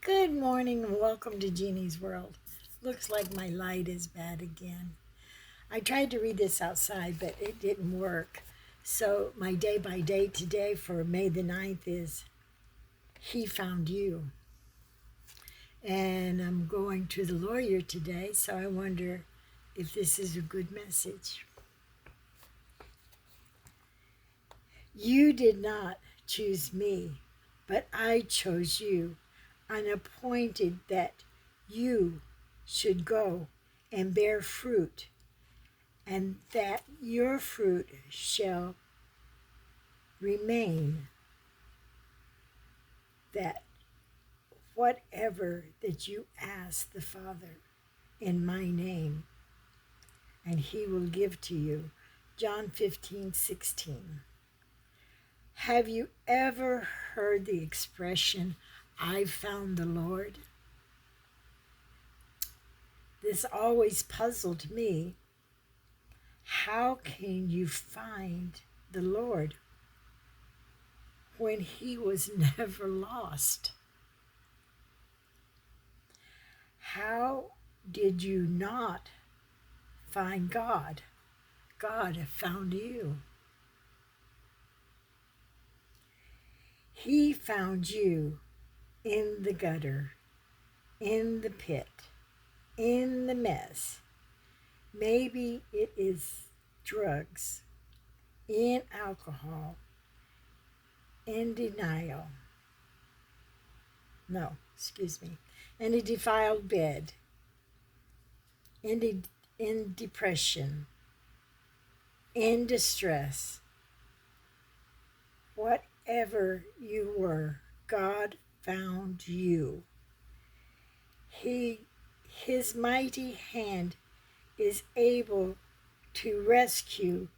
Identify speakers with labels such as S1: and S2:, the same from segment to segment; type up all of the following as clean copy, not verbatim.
S1: Good morning and welcome to Jeannie's World. Looks like my light is bad again. I tried to read this outside, but it didn't work. So my day by day today for May the 9th is He Found You. And I'm going to the lawyer today, so I wonder if this is a good message. You did not choose me, but I chose you and appointed that you should go and bear fruit, and that your fruit shall remain, that whatever that you ask the Father in my name, and he will give to you. John 15:16. Have you ever heard the expression, I found the Lord? This always puzzled me. How can you find the Lord when he was never lost? How did you not find God? God found you. He found you in the gutter, in the pit, in the mess. Maybe it is drugs, in alcohol, in denial. No, excuse me. In a defiled bed, in depression, in distress. Whatever you were, God found you. His mighty hand is able to rescue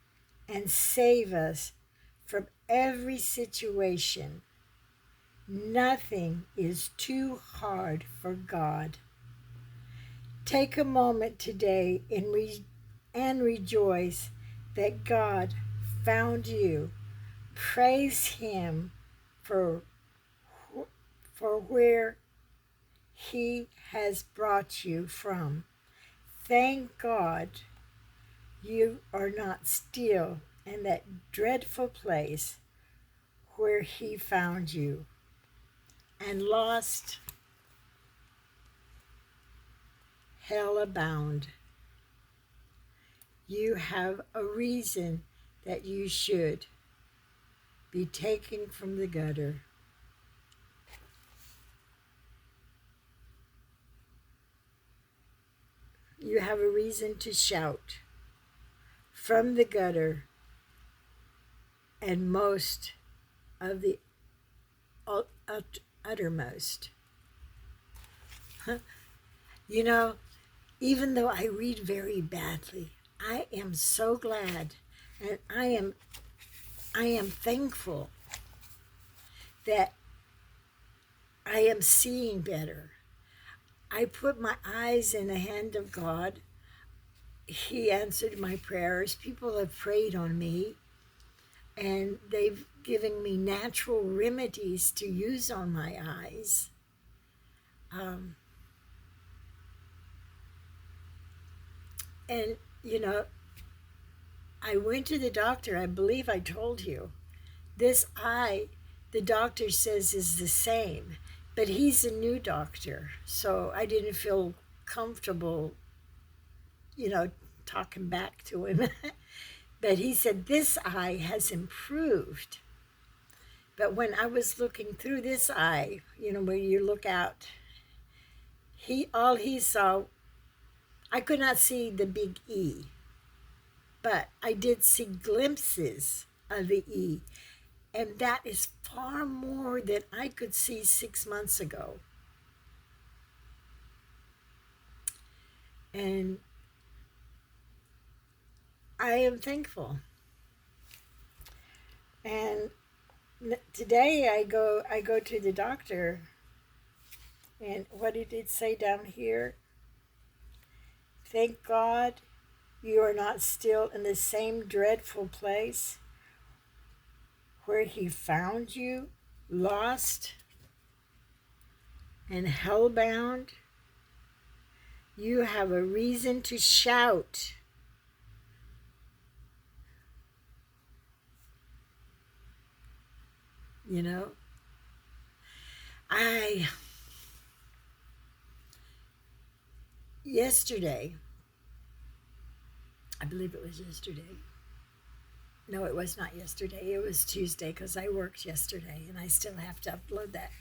S1: and save us from every situation. Nothing is too hard for God. Take a moment today and rejoice that God found you. Praise him for where he has brought you from. Thank God you are not still in that dreadful place where he found you and lost, hell abound. You have a reason that you should be taken from the gutter. You have a reason to shout from the gutter and most of the uttermost. You know, even though I read very badly, I am so glad and I am thankful that I am seeing better. I put my eyes in the hand of God. He answered my prayers. People have prayed on me, and they've given me natural remedies to use on my eyes. And, you know, I went to the doctor. I believe I told you. This eye, the doctor says, is the same, but he's a new doctor, so I didn't feel comfortable, talking back to him. But he said, this eye has improved. But when I was looking through this eye, where you look out, all he saw, I could not see the big E, but I did see glimpses of the E. And that is far more than I could see 6 months ago. And I am thankful. And today I go to the doctor, and what did it say down here? Thank God you are not still in the same dreadful place where he found you, lost, and hellbound, you have a reason to shout. You know, I, yesterday, I believe it was yesterday. No, it was not yesterday. It was Tuesday because I worked yesterday and I still have to upload that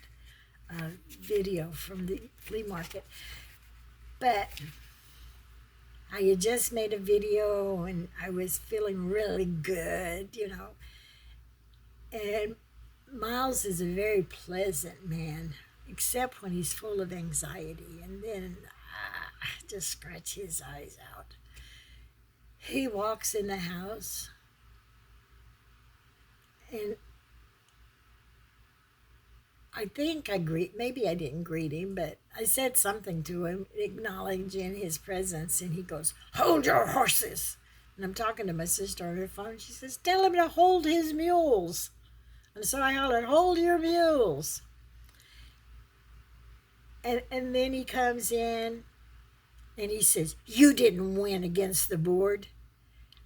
S1: video from the flea market. But I had just made a video and I was feeling really good, you know. And Miles is a very pleasant man, except when he's full of anxiety. And then just scratch his eyes out. He walks in the house and I think maybe I didn't greet him, but I said something to him, acknowledging his presence, and he goes, "Hold your horses." And I'm talking to my sister on her phone. She says, "Tell him to hold his mules." And so I hollered, "Hold your mules." And then he comes in and he says, "You didn't win against the board.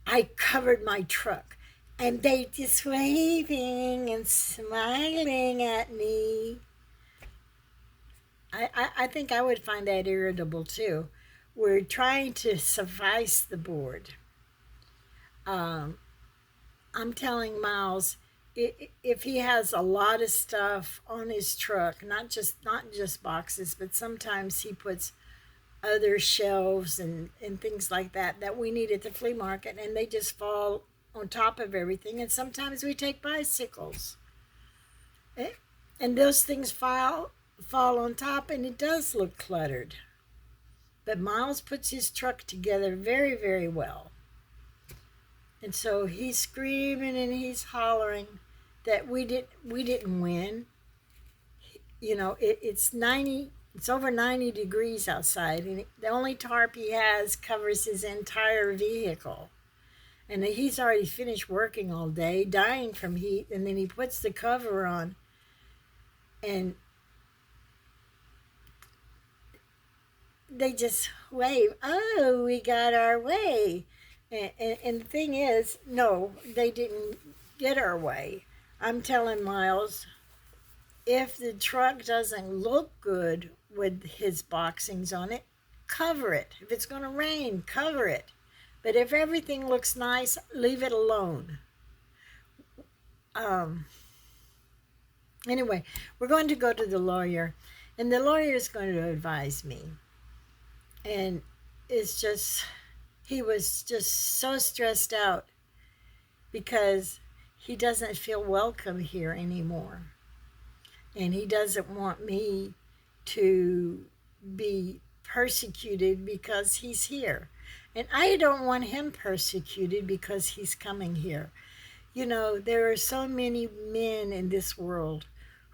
S1: I covered my truck. And they just waving and smiling at me." I think I would find that irritable too. We're trying to suffice the board. I'm telling Miles, if he has a lot of stuff on his truck, not just boxes, but sometimes he puts other shelves and things like that we need at the flea market, and they just fall on top of everything. And sometimes we take bicycles, and those things fall on top, and it does look cluttered. But Miles puts his truck together very, very well. And so he's screaming and he's hollering that we didn't win. You know, it's over 90 degrees outside, and the only tarp he has covers his entire vehicle. And he's already finished working all day, dying from heat, and then he puts the cover on, and they just wave, "Oh, we got our way." And the thing is, no, they didn't get our way. I'm telling Miles, if the truck doesn't look good with his boxings on it, cover it. If it's going to rain, cover it. But if everything looks nice, leave it alone. Anyway, we're going to go to the lawyer, and the lawyer is going to advise me. And it's just, he was just so stressed out because he doesn't feel welcome here anymore. And he doesn't want me to be persecuted because he's here. And I don't want him persecuted because he's coming here. You know, there are so many men in this world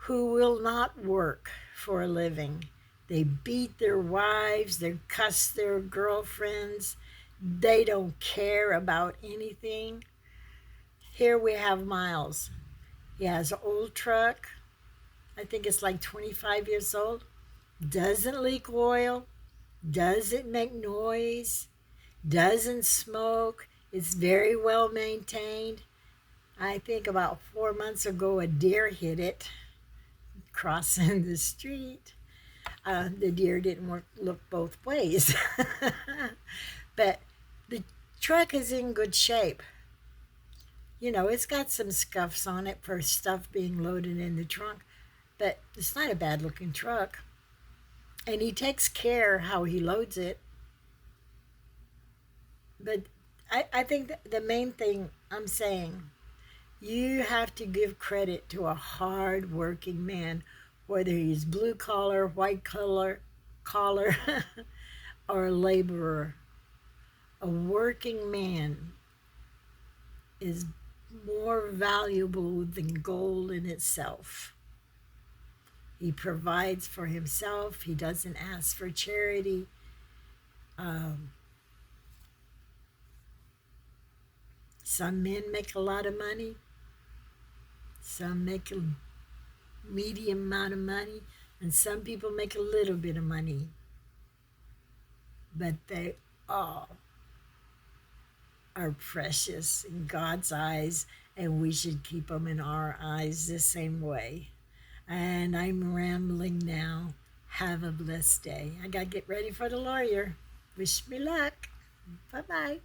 S1: who will not work for a living. They beat their wives, they cuss their girlfriends, they don't care about anything. Here we have Miles. He has an old truck. I think it's like 25 years old. Doesn't leak oil, doesn't make noise, doesn't smoke. It's very well maintained. I think about 4 months ago, a deer hit it crossing the street. The deer didn't look both ways. But the truck is in good shape. You know, it's got some scuffs on it for stuff being loaded in the trunk, but it's not a bad looking truck. And he takes care how he loads it. But I think the main thing I'm saying, you have to give credit to a hard working man, whether he's blue collar, white collar, or a laborer. A working man is more valuable than gold in itself. He provides for himself. He doesn't ask for charity. Some men make a lot of money. Some make a medium amount of money. And some people make a little bit of money, but they all are precious in God's eyes, and we should keep them in our eyes the same way. And I'm rambling now. Have a blessed day. I got to get ready for the lawyer. Wish me luck. Bye bye.